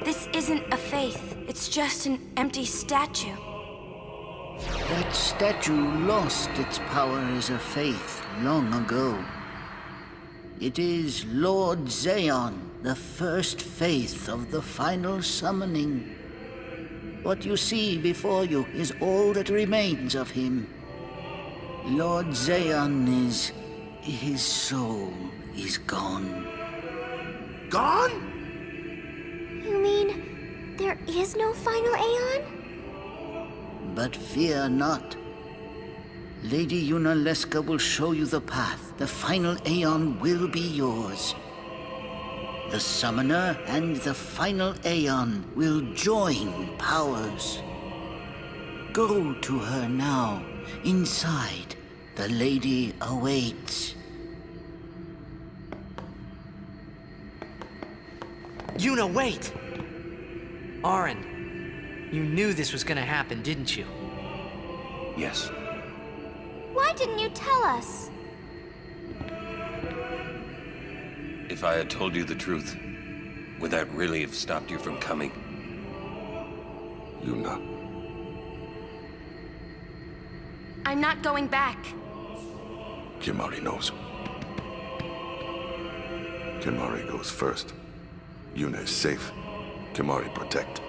This isn't a faith. It's just an empty statue. That statue lost its power as a faith long ago. It is Lord Zeon, the first faith of the final summoning. What you see before you is all that remains of him. Lord Zeon is... his soul is gone. Gone? You mean there is no final Aeon? But fear not. Lady Yunalesca will show you the path. The final Aeon will be yours. The Summoner and the final Aeon will join powers. Go to her now. Inside, the lady awaits. Yuna, wait! Auron, you knew this was gonna happen, didn't you? Yes. Why didn't you tell us? If I had told you the truth, would that really have stopped you from coming? Yuna. I'm not going back. Kimahri knows. Kimahri goes first. Yuna is safe. Kimahri protect.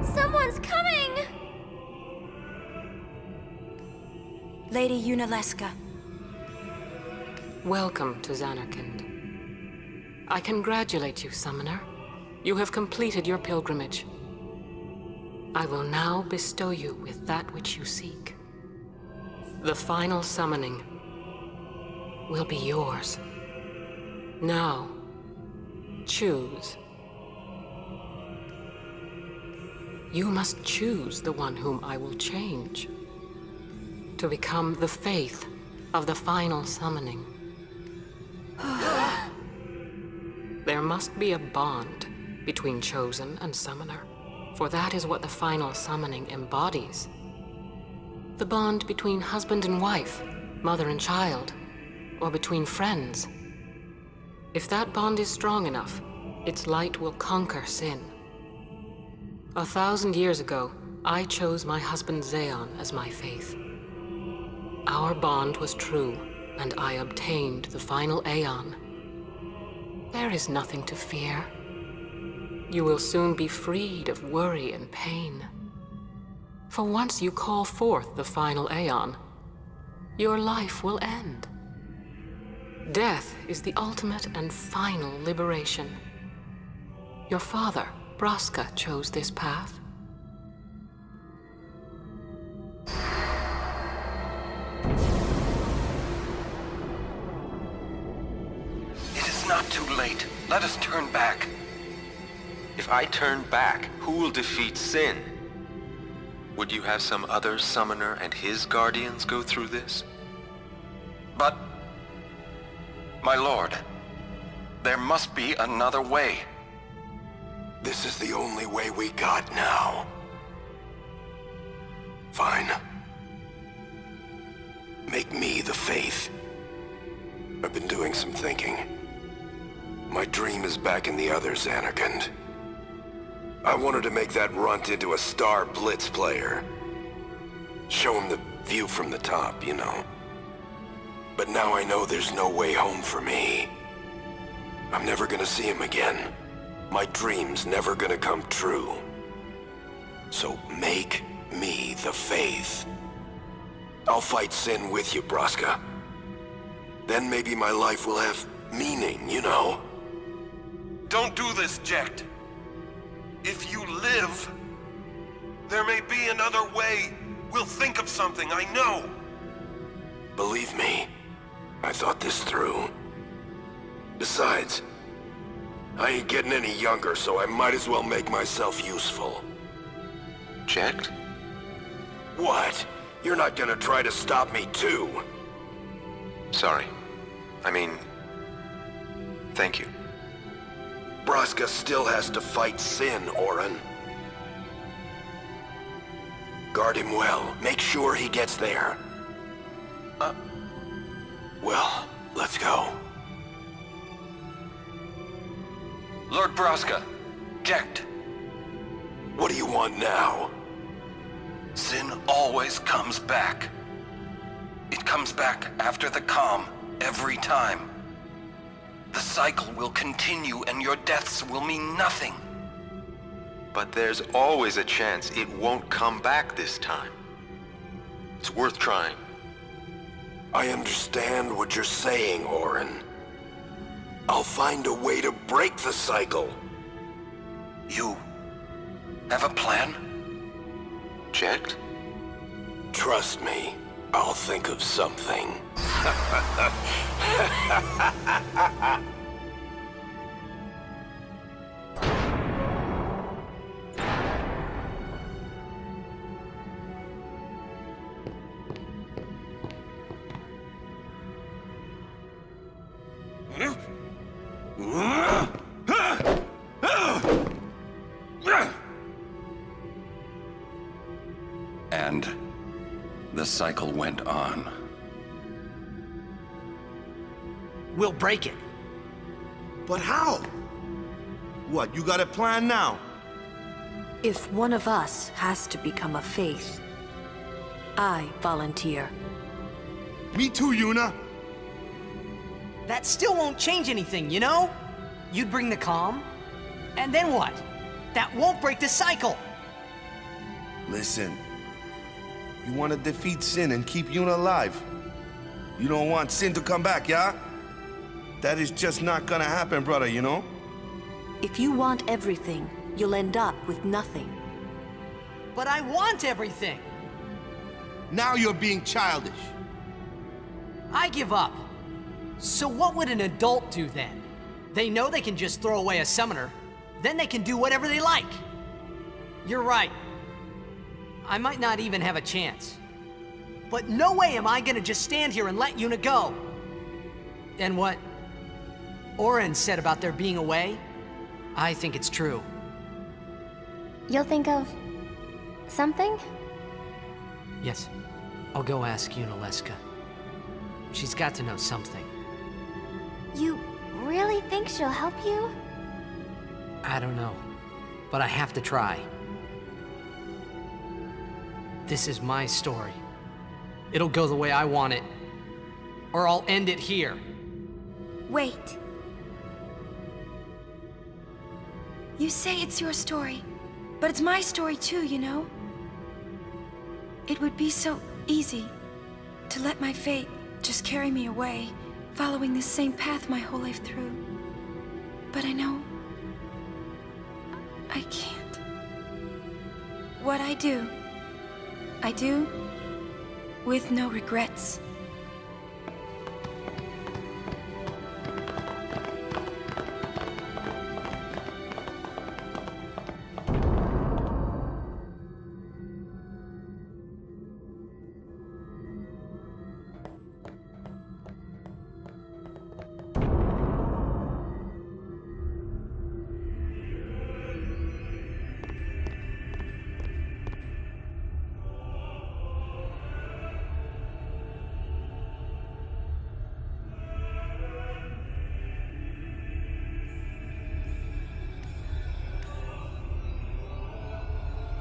Someone's coming! Lady Yunalesca. Welcome to Zanarkand. I congratulate you, Summoner. You have completed your pilgrimage. I will now bestow you with that which you seek. The final summoning will be yours. Now, choose. You must choose the one whom I will change to become the faith of the final summoning. There must be a bond between Chosen and Summoner, for that is what the final summoning embodies. The bond between husband and wife, mother and child, or between friends. If that bond is strong enough, its light will conquer sin. 1,000 years ago, I chose my husband Zeon as my faith. Our bond was true, and I obtained the final Aeon. There is nothing to fear. You will soon be freed of worry and pain. For once you call forth the final Aeon, your life will end. Death is the ultimate and final liberation. Your father, Braska, chose this path. It is not too late. Let us turn back. If I turn back, who will defeat sin? Would you have some other summoner and his guardians go through this? But... my lord, there must be another way. This is the only way we got now. Fine. Make me the faith. I've been doing some thinking. My dream is back in the other Zanarkand. I wanted to make that runt into a star blitz player. Show him the view from the top, you know. But now I know there's no way home for me. I'm never gonna see him again. My dream's never gonna come true. So make me the faith. I'll fight sin with you, Braska. Then maybe my life will have meaning, you know? Don't do this, Jecht. If you live, there may be another way. We'll think of something, I know. Believe me, I thought this through. Besides, I ain't getting any younger, so I might as well make myself useful. Jecht? What? You're not gonna try to stop me too? Sorry. I mean... thank you. Braska still has to fight sin, Auron. Guard him well. Make sure he gets there. Well, let's go. Lord Braska, Jekt. What do you want now? Sin always comes back. It comes back after the calm, every time. The cycle will continue and your deaths will mean nothing. But there's always a chance it won't come back this time. It's worth trying. I understand what you're saying, Orin. I'll find a way to break the cycle. You have a plan? Jekt? Trust me, I'll think of something. And the cycle went on. We'll break it. But how? What, you got a plan now? If one of us has to become a faith, I volunteer. Me too, Yuna. That still won't change anything, you know? You'd bring the calm, and then what? That won't break the cycle! Listen, you want to defeat Sin and keep Yuna alive. You don't want Sin to come back, yeah? That is just not gonna happen, brother, you know? If you want everything, you'll end up with nothing. But I want everything! Now you're being childish. I give up. So what would an adult do then? They know they can just throw away a summoner, then they can do whatever they like. You're right. I might not even have a chance. But no way am I gonna just stand here and let Yuna go. And what Orin said about there being a way, I think it's true. You'll think of something? Yes, I'll go ask Yunalesca. She's got to know something. You really think she'll help you? I don't know, but I have to try. This is my story. It'll go the way I want it, or I'll end it here. Wait. You say it's your story, but it's my story too, you know? It would be so easy to let my fate just carry me away, following this same path my whole life through. But I know I can't. What I do with no regrets.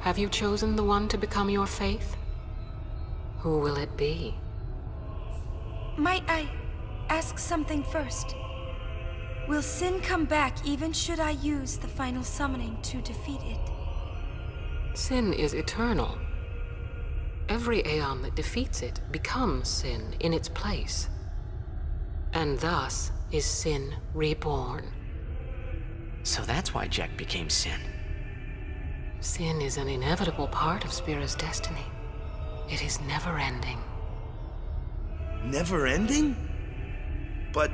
Have you chosen the one to become your faith? Who will it be? Might I ask something first? Will Sin come back even should I use the final summoning to defeat it? Sin is eternal. Every Aeon that defeats it becomes Sin in its place. And thus is Sin reborn. So that's why Jekt became Sin. Sin is an inevitable part of Spira's destiny. It is never-ending. Never ending? But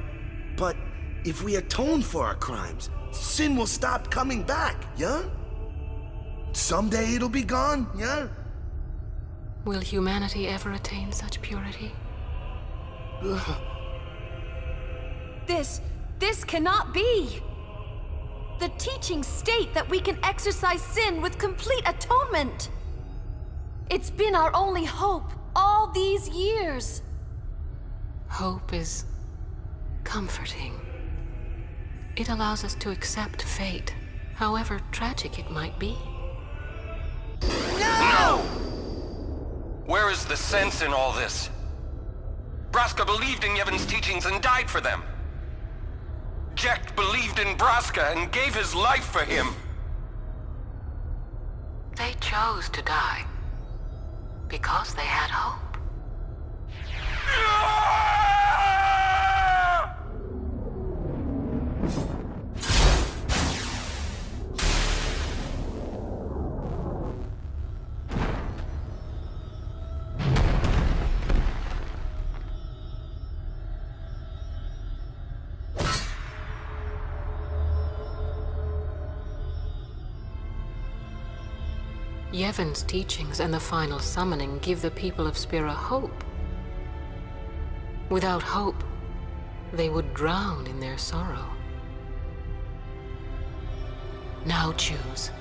if we atone for our crimes, Sin will stop coming back, yeah? Someday it'll be gone, yeah? Will humanity ever attain such purity? This cannot be! The teachings state that we can exercise sin with complete atonement! It's been our only hope all these years. Hope is comforting. It allows us to accept fate, however tragic it might be. No! Where is the sense in all this? Braska believed in Yevon's teachings and died for them. Jekt believed in Braska and gave his life for him. They chose to die because they had hope. Yevon's teachings and the final summoning give the people of Spira hope. Without hope, they would drown in their sorrow. Now choose.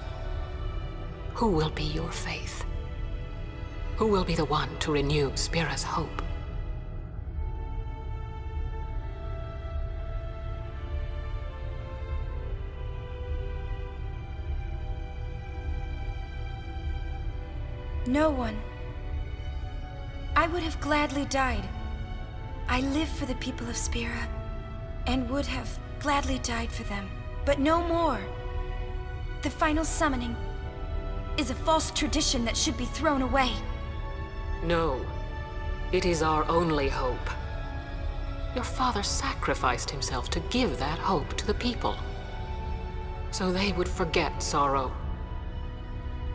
Who will be your faith? Who will be the one to renew Spira's hope? No one. I would have gladly died. I live for the people of Spira, and would have gladly died for them, but no more. The final summoning is a false tradition that should be thrown away. No, it is our only hope. Your father sacrificed himself to give that hope to the people, so they would forget sorrow.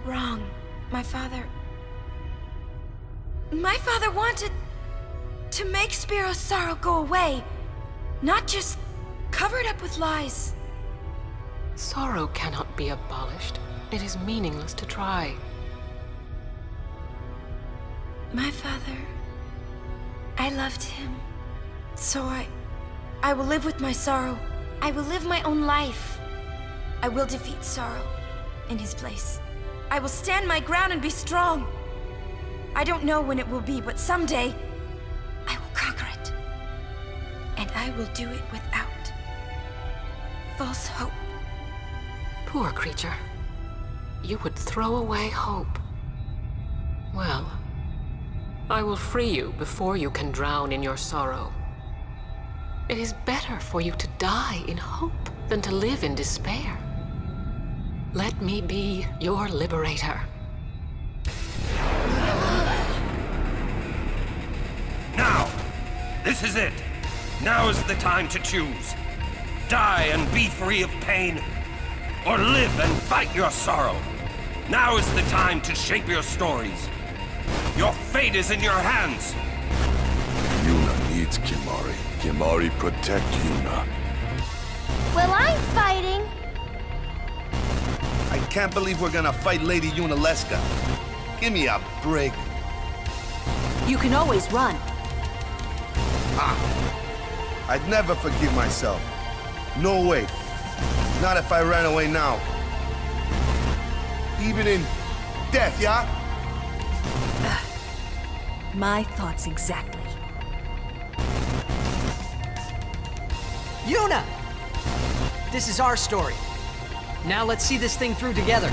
Wrong. My father wanted to make Spiro's sorrow go away, not just cover it up with lies. Sorrow cannot be abolished. It is meaningless to try. My father, I loved him. So I will live with my sorrow. I will live my own life. I will defeat sorrow in his place. I will stand my ground and be strong. I don't know when it will be, but someday I will conquer it. And I will do it without false hope. Poor creature. You would throw away hope. Well, I will free you before you can drown in your sorrow. It is better for you to die in hope than to live in despair. Let me be your liberator. Now! This is it! Now is the time to choose. Die and be free of pain, or live and fight your sorrow. Now is the time to shape your stories. Your fate is in your hands. Yuna needs Kimahri. Kimahri protect Yuna. Well, I'm fighting. I can't believe we're gonna fight Lady Yunalesca. Give me a break. You can always run. I'd never forgive myself. No way. Not if I ran away now. Even in death, yeah? My thoughts exactly. Yuna! This is our story. Now let's see this thing through together.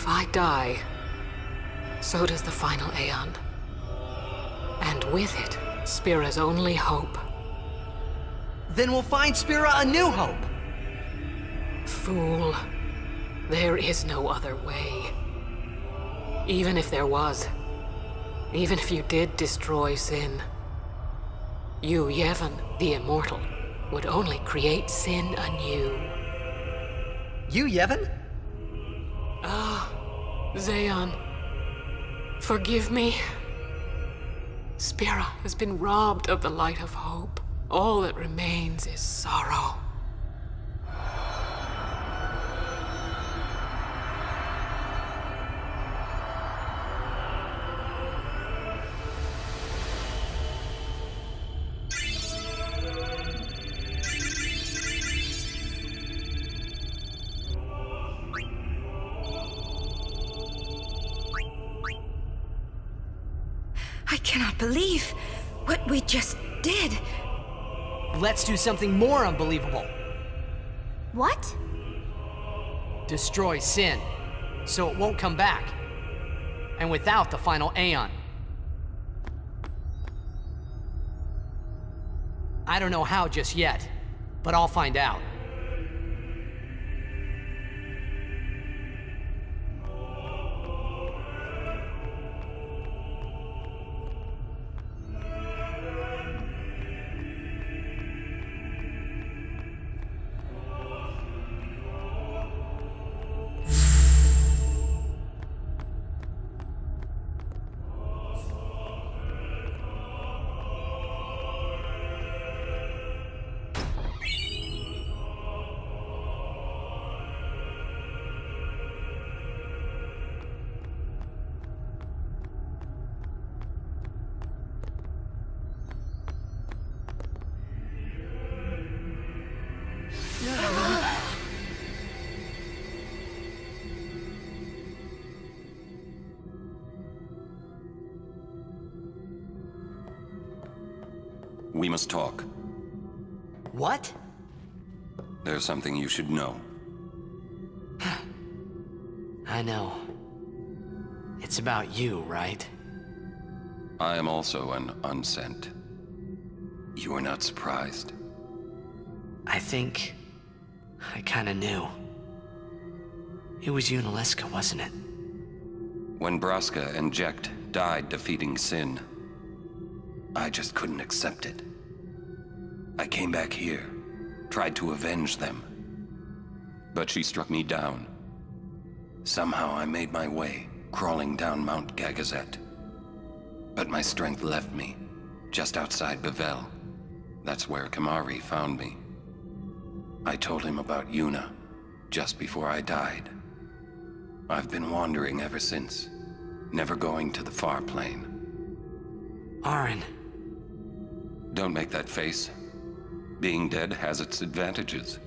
If I die, so does the final Aeon. And with it, Spira's only hope. Then we'll find Spira a new hope. Fool. There is no other way. Even if there was, even if you did destroy Sin, you, Yevon, the Immortal, would only create Sin anew. You, Yevon? Ah, Zeon. Forgive me. Spira has been robbed of the light of hope. All that remains is sorrow. I cannot believe what we just did. Let's do something more unbelievable. What? Destroy Sin, so it won't come back. And without the final Aeon. I don't know how just yet, but I'll find out. We must talk. What? There's something you should know. I know. It's about you, right? I am also an unsent. You are not surprised? I think I kinda knew. It was Yunalesca, wasn't it? When Braska and Jekt died defeating Sin, I just couldn't accept it. I came back here, tried to avenge them. But she struck me down. Somehow I made my way, crawling down Mount Gagazet. But my strength left me, just outside Bevel. That's where Kamari found me. I told him about Yuna, just before I died. I've been wandering ever since, never going to the far plane. Aren. Don't make that face. Being dead has its advantages.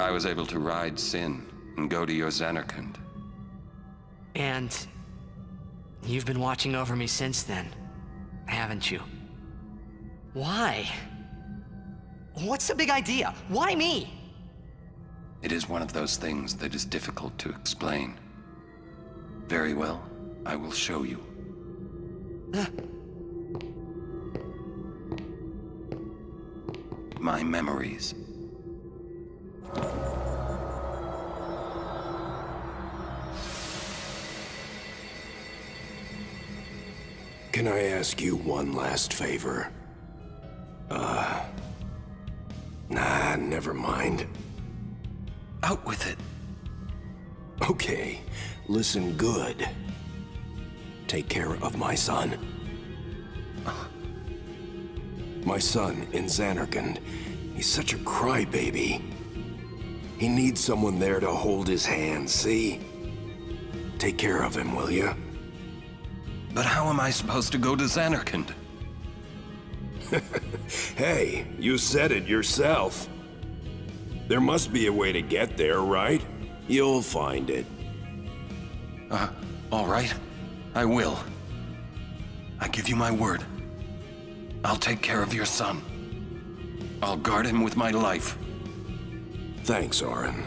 I was able to ride Sin and go to your Zanarkand. And you've been watching over me since then, haven't you? Why? What's the big idea? Why me? It is one of those things that is difficult to explain. Very well, I will show you. My memories. Can I ask you one last favor? Nah, never mind. Out with it. Okay, listen good. Take care of my son. My son in Zanarkand. He's such a crybaby. He needs someone there to hold his hand, see? Take care of him, will you? But how am I supposed to go to Zanarkand? Hey, you said it yourself. There must be a way to get there, right? You'll find it. All right. I will. I give you my word. I'll take care of your son. I'll guard him with my life. Thanks, Aren.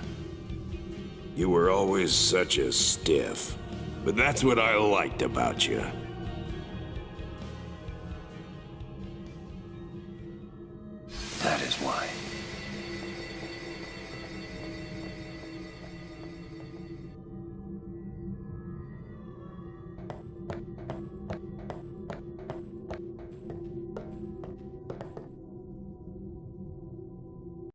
You were always such a stiff. But that's what I liked about you. That is why